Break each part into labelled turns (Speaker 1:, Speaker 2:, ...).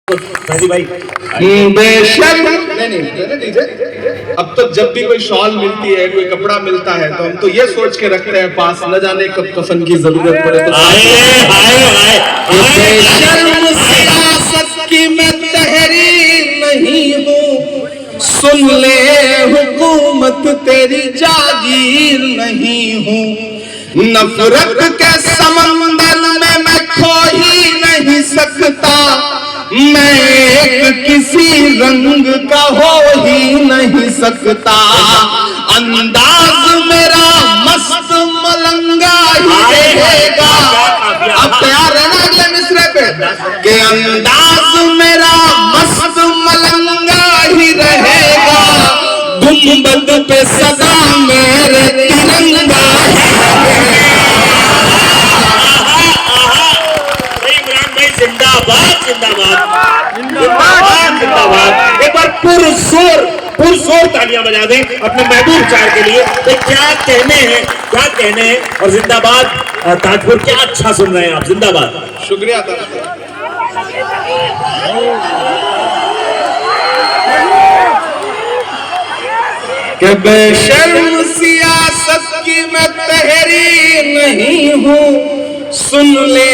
Speaker 1: भाई
Speaker 2: बेशक नहीं, अब तो जब भी कोई शॉल मिलती है, कोई कपड़ा मिलता है, तो हम तो ये सोच के रखते हैं पास, न जाने कब कफन की जरूरत पड़े तो बेशर्म सियासत की मैं तहरीर नहीं हूँ, सुन ले हुकूमत तेरी जागीर नहीं हूँ, नफरत के समंदर में मैं खो ही नहीं सकता, मैं एक किसी रंग का हो ही नहीं सकता, अंदाज मेरा मस्त मलंगा ही रहेगा। अब तैयार रहना अगले मिसरे पे कि अंदाज मेरा मस्त मलंगा ही रहेगा, गुंबद पे सदा मेरे तिरंगा
Speaker 1: जिंदाबाद जिंदाबाद जिंदाबाद जिंदाबाद। एक बार पुरजोर तालियां बजा दें अपने महबूब चार के लिए। तो क्या कहने हैं और जिंदाबाद ताजपुर, क्या अच्छा सुन रहे हैं आप, जिंदाबाद।
Speaker 2: शुक्रिया कि बेशर्म सियासत की मैं तहरीर नहीं हूँ, सुन ले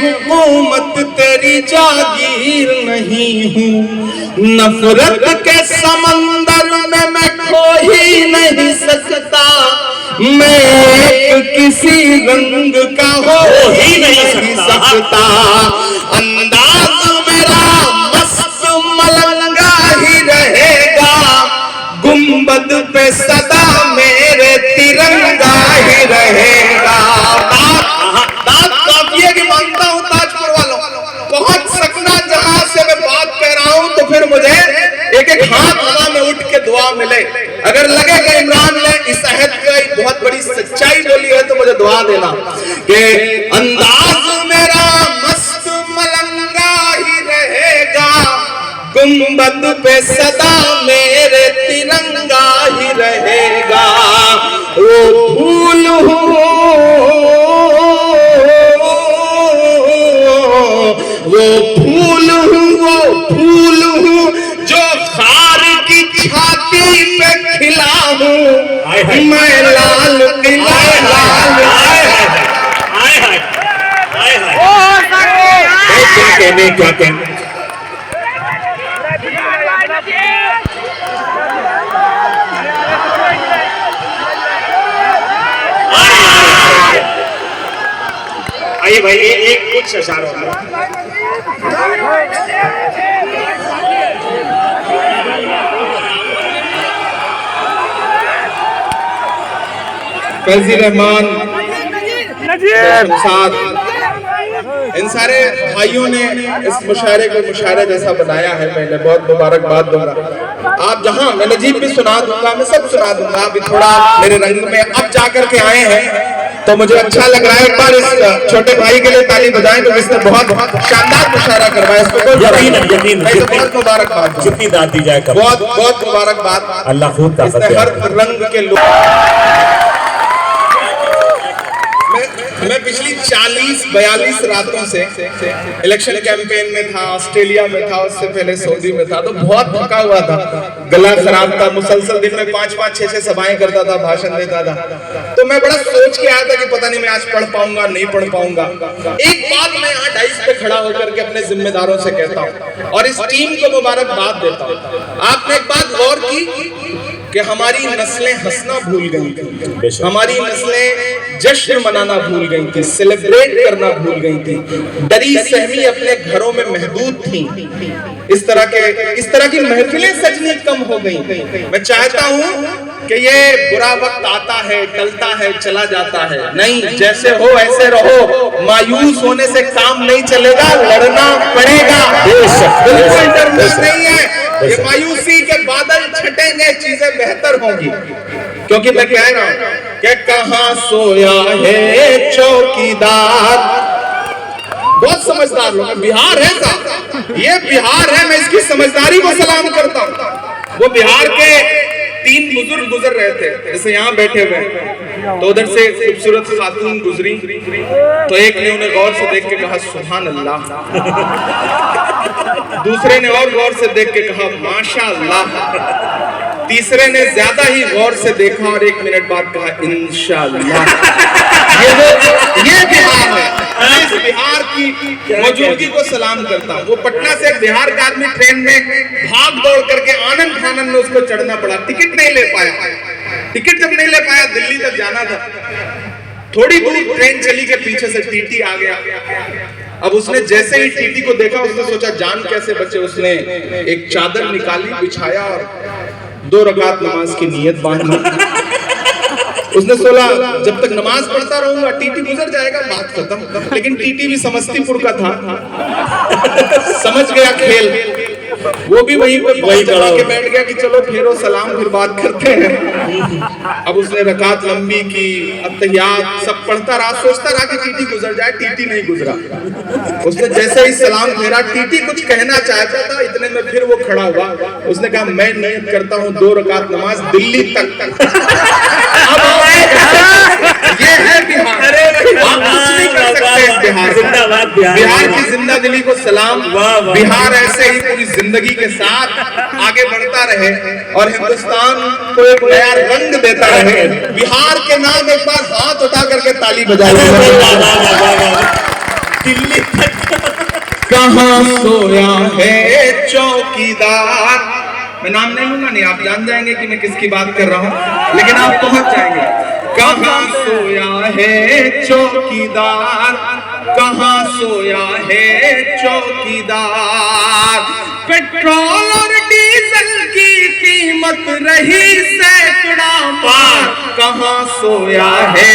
Speaker 2: हुकूमत तेरी जागीर नहीं हूँ, नफरत के समंदर में मैं खो ही नहीं सकता, मैं एक किसी रंग का हो ही नहीं सकता, अंदाज मेरा मस्त मलंगा ही रहेगा, गुंबद पे सदा मेरे तिरंगा ही रहेगा। मानता हूं ताजपुर वालों, पहुंच सकना जहां से मैं बात कह रहा हूं, तो फिर मुझे एक एक हाथ हवा में उठ के दुआ मिले। अगर लगे कि इमरान ने इस अहद की बहुत बड़ी सच्चाई बोली है, तो मुझे दुआ देना कि अंदाज मेरा मस्त मलंगा ही रहेगा, गुंबद पे सदा मेरे तिरंगा ही रहेगा, वो फूल हूँ वो फूल हूँ जो खार की छाती पे खिला हूँ, मैं लाल किला
Speaker 1: क्या कहने आइए भाई, एक कुछ अशार
Speaker 2: फैजी रहमान, साथ इन सारे भाइयों ने इस मुशायरे को मुशायरा जैसा बनाया है। पहले बहुत मुबारकबाद दूंगा। आप जहां मैं नजीब भी सुना दूंगा, मैं सब सुना दूंगा। अभी थोड़ा मेरे रंग में अब जाकर के आए हैं, तो मुझे अच्छा लग रहा है। एक बार इस छोटे भाई के लिए ताली बजाएं, तो इसने बहुत शानदार मुशायरा करवाया। इसको बहुत मुबारकबाद,
Speaker 1: जितनी दाद दी जाए,
Speaker 2: बहुत बहुत मुबारकबाद।
Speaker 1: अल्लाह खूब
Speaker 2: हर रंग के लोग। मैं पिछली 40-42 रातों से इलेक्शन कैंपेन में था, ऑस्ट्रेलिया में था, उससे पहले सऊदी में था, तो बहुत थका हुआ था, गला खराब था, मुसलसल दिन में 5-5, 6-6 सभाएं करता था, भाषण देता था। तो मैं बड़ा सोच के आया था कि पता नहीं मैं आज पढ़ पाऊंगा नहीं पढ़ पाऊंगा। एक बात मैं यहाँ डाइस पे खड़ा होकर के अपने जिम्मेदारों से कहता हूँ और इस टीम को मुबारकबाद देता हूँ। आपने एक बात गौर की कि हमारी नस्लें हंसना भूल गई थी, हमारी नस्लें जश्न मनाना भूल गई थी, सेलिब्रेट करना भूल गई थी, डरी सहमी अपने घरों में महदूद थी। इस तरह की महफिलें सजनी कम हो गई। मैं चाहता हूं कि ये बुरा वक्त आता है, टलता है, चला जाता है, नहीं, जैसे हो ऐसे रहो। मायूस होने से काम नहीं चलेगा, लड़ना पड़ेगा। बिल्कुल डरना नहीं है, ये मायूसी के बादल छटेंगे, चीजें बेहतर होंगी। क्योंकि मैं कह रहा हूं कि कहां सोया है चौकीदार। बहुत समझदार लोग, बिहार है साहब, ये बिहार है, मैं इसकी समझदारी को सलाम करता हूं। वो बिहार के 3 बुजुर्ग गुजर रहे थे, जैसे यहाँ बैठे हुए, तो उधर से खूबसूरत खातून गुजरी, तो एक ने उन्हें गौर से देख के कहा सुभान अल्लाह। दूसरे ने और गौर से देख के कहा माशाअल्लाह। तीसरे ने ज्यादा ही गौर से देखा और 1 मिनट बाद कहा इंशाअल्लाह। ये बिहार है। मैं इस बिहार की मौजूदगी को सलाम करता हूँ। वो पटना से एक बिहार का आदमी ट्रेन में भाग दौड़ करके आनंद फानंद में उसको चढ़ना पड़ा, टिकट नहीं ले पाया। टिकट जब नहीं ले पाया, दिल्ली तक जाना था, थोड़ी दूर ट्रेन चली के पीछे से टीटी आ गया। अब उसने जैसे ही टीटी को देखा, उसने सोचा जान कैसे बचे। उसने एक चादर निकाली, बिछाया और 2 रकात नमाज की नियत बांधी। उसने सोचा जब तक नमाज पढ़ता रहूंगा टीटी गुजर जाएगा, बात खत्म। लेकिन टीटी भी समस्तीपुर का था, समझ गया खेल। वो भी वहीं पे चला के बैठ गया कि चलो फेरो सलाम, फिर बात करते हैं। अब उसने रकात लंबी की, अत्तहियात सब पढ़ता रहा, सोचता रहा कि टीटी गुजर जाए। टीटी नहीं गुजरा। उसने जैसे ही सलाम फेरा, टीटी कुछ कहना चाहता था, इतने में फिर वो खड़ा हुआ। उसने कहा मैं नियत करता हूँ 2 रकात नमाज दिल्ली तक। ये है बिहार। आप कुछ नहीं कर सकते इस बिहार।
Speaker 1: जिंदाबाद बिहार।
Speaker 2: बिहार की जिंदा दिली को सलाम। बिहार ऐसे ही पूरी जिंदगी के साथ आगे बढ़ता रहे और हिंदुस्तान को एक नया रंग देता रहे। बिहार के नाम एक बार हाथ उठा करके ताली बजाइए।
Speaker 1: दिल्ली
Speaker 2: कहाँ सोया है चौकीदार। मैं नाम नहीं लूंगा, नहीं आप जान जाएंगे कि मैं किसकी बात कर रहा हूँ, लेकिन आप पहुंच जाएंगे। कहाँ सोया है चौकीदार, कहाँ सोया है चौकीदार। पेट्रोल और डीजल की कीमत रही सैकड़ा पार। कहाँ सोया है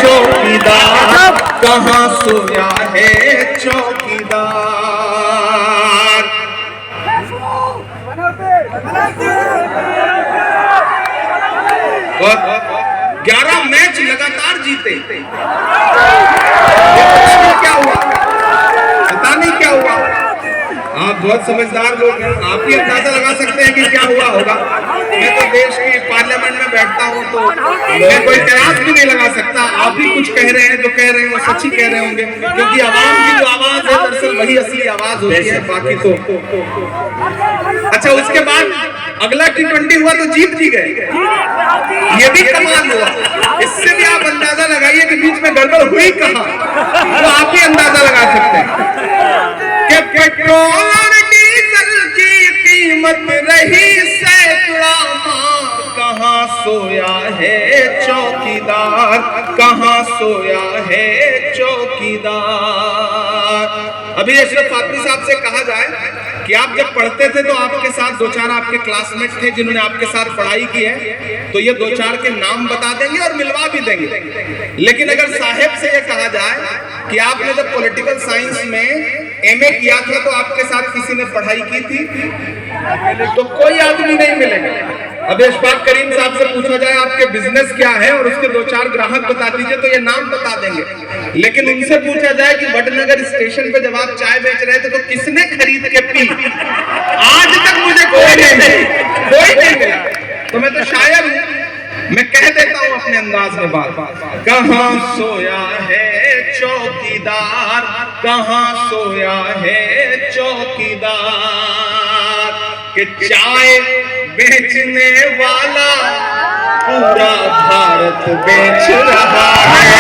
Speaker 2: चौकीदार, कहाँ सोया है चौकीदार। 11 मैच लगातार जीते। क्या हुआ पता नहीं क्या हुआ। आप बहुत समझदार लोग हैं, आप ही अंदाजा लगा सकते हैं कि क्या हुआ होगा। मैं तो देश की पार्लियामेंट में बैठता हूँ तो मैं कोई तराज भी नहीं लगा सकता। आप ही कुछ कह रहे हैं, जो कह रहे हैं वो सच ही कह रहे होंगे, क्योंकि आवाम की जो आवाज है दरअसल वही असली आवाज होती है। बाकी तो अच्छा, उसके बाद अगला T20 हुआ तो जीत भी गए। ये भी कमाल हुआ। इससे भी आप अंदाजा लगाइए कि बीच में गड़बड़ हुई कहाँ, तो आप ही अंदाजा लगा सकते हैं कि पेट्रोल और डीजल की कीमत रही सैकड़ा मार। कहाँ सोया है चौकीदार, कहाँ सोया है चौकीदार। अभी अशरफ फातमी साहब से कहा जाए कि आप जब पढ़ते थे तो आपके साथ 2-4 आपके क्लासमेट थे जिन्होंने आपके साथ पढ़ाई की है, तो ये 2-4 के नाम बता देंगे और मिलवा भी देंगे। लेकिन अगर साहेब से ये कहा जाए कि आपने जब पॉलिटिकल साइंस में MA किया था तो आपके साथ किसी ने पढ़ाई की थी, तो कोई आदमी नहीं मिलेगा। अब इशफाक करीम साहब से पूछा जाए आपके बिजनेस क्या है और उसके 2-4 ग्राहक बता दीजिए तो ये नाम बता देंगे। लेकिन उनसे पूछा जाए कि वडनगर स्टेशन पे जब आप चाय बेच रहे थे तो किसने खरीद के पी, आज तक मुझे कोई नहीं मिला। तो मैं तो शायर हूं, मैं कह देता हूं अपने अंदाज में बात। कहाँ सोया है चौकीदार, कहाँ सोया है चौकीदार। कि चाय बेचने वाला पूरा भारत बेच रहा है।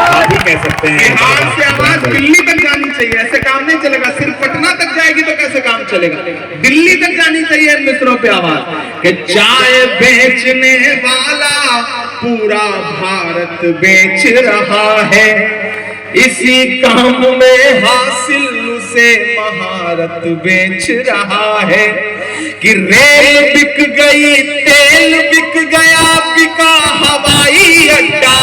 Speaker 1: आप भी कह सकते हैं
Speaker 2: बिहार से आवाज दिल्ली तक जानी चाहिए। ऐसे काम नहीं चलेगा। सिर्फ पटना तक जाएगी तो कैसे काम चलेगा, दिल्ली तक जानी चाहिए मित्रों पे आवाज कि चाय बेचने वाला पूरा भारत बेच रहा है। इसी काम में हासिल उसे महारत बेच रहा है। कि रेल बिक गई, तेल बिक गया, बिका हवाई अड्डा।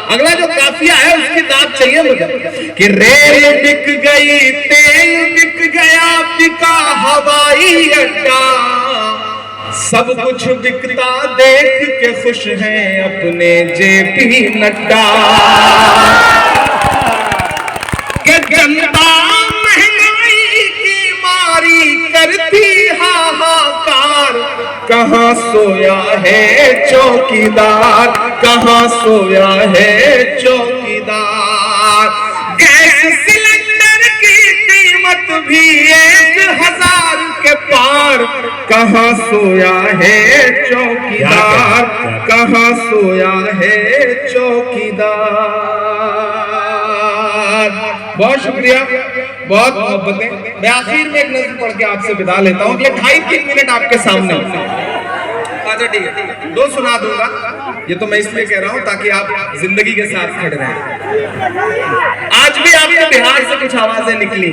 Speaker 2: अगला जो काफिया है उसकी दाद चाहिए मुझे। कि रेल बिक गई, तेल बिक गया, बिका हवाई अड्डा। सब कुछ बिकता देख के खुश हैं अपने JP नड्डा। जनता महंगाई की मारी करती हाहाकार। कहाँ सोया है चौकीदार, कहाँ सोया है चौकीदार। गैस सिलेंडर कहाँ सोया है चौकीदार, कहाँ सोया है चौकीदार। बहुत शुक्रिया, बहुत मोहब्बतें। मैं आखिर में एक नज़्म पढ़ के आपसे विदा लेता हूँ। ये 2.5-3 मिनट आपके सामने। अच्छा ठीक है, दो सुना दूंगा। ये तो मैं इसलिए कह रहा हूँ ताकि आप जिंदगी के साथ खड़े रहें। आज भी आपके बिहार से कुछ आवाजें निकली।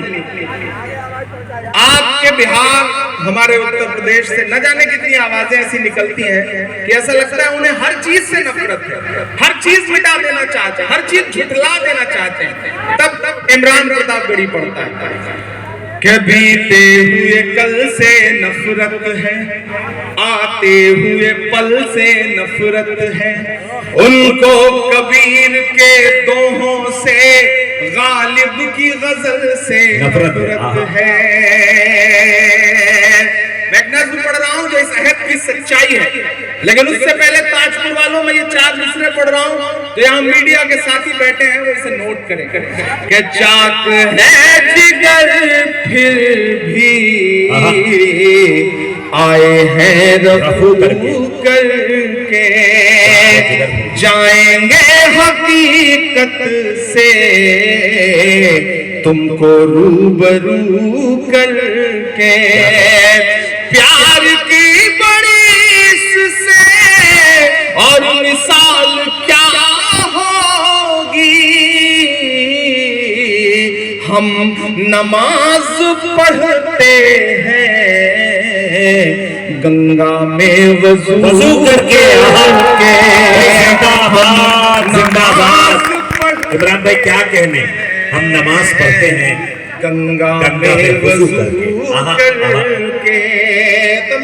Speaker 2: आपके बिहार, हमारे उत्तर प्रदेश से न जाने कितनी आवाजें ऐसी निकलती हैं कि ऐसा लगता है उन्हें हर चीज से नफरत है, हर चीज मिटा देना चाहते हैं, हर चीज झुठला देना चाहते हैं। तब इमरान प्रतापगढ़ी पढ़ता है कि बीते हुए कल से नफरत है, आते हुए पल से नफरत है, उनको कबीर के दोहों से, गालिब की गजल से नफरत है। मैं एक नज़्म पढ़ रहा हूँ जो इस अहद की सच्चाई है, लेकिन उससे पहले ताजपुर वालों में ये 4 मिसरे पढ़ रहा हूँ तो यहाँ मीडिया के साथी बैठे हैं, वो इसे नोट करें कि चाक है जिगर फिर भी आए हैं रफू करके, जाएंगे हकीकत से तुमको रूबरू करके। प्यार की बड़ी इससे और मिसाल क्या होगी, हम नमाज पढ़ते हैं गंगा में वजू करके।
Speaker 1: जिंदाबाद। इमरान भाई क्या कहने, हम नमाज पढ़ते हैं
Speaker 2: गंगा में वजू करके।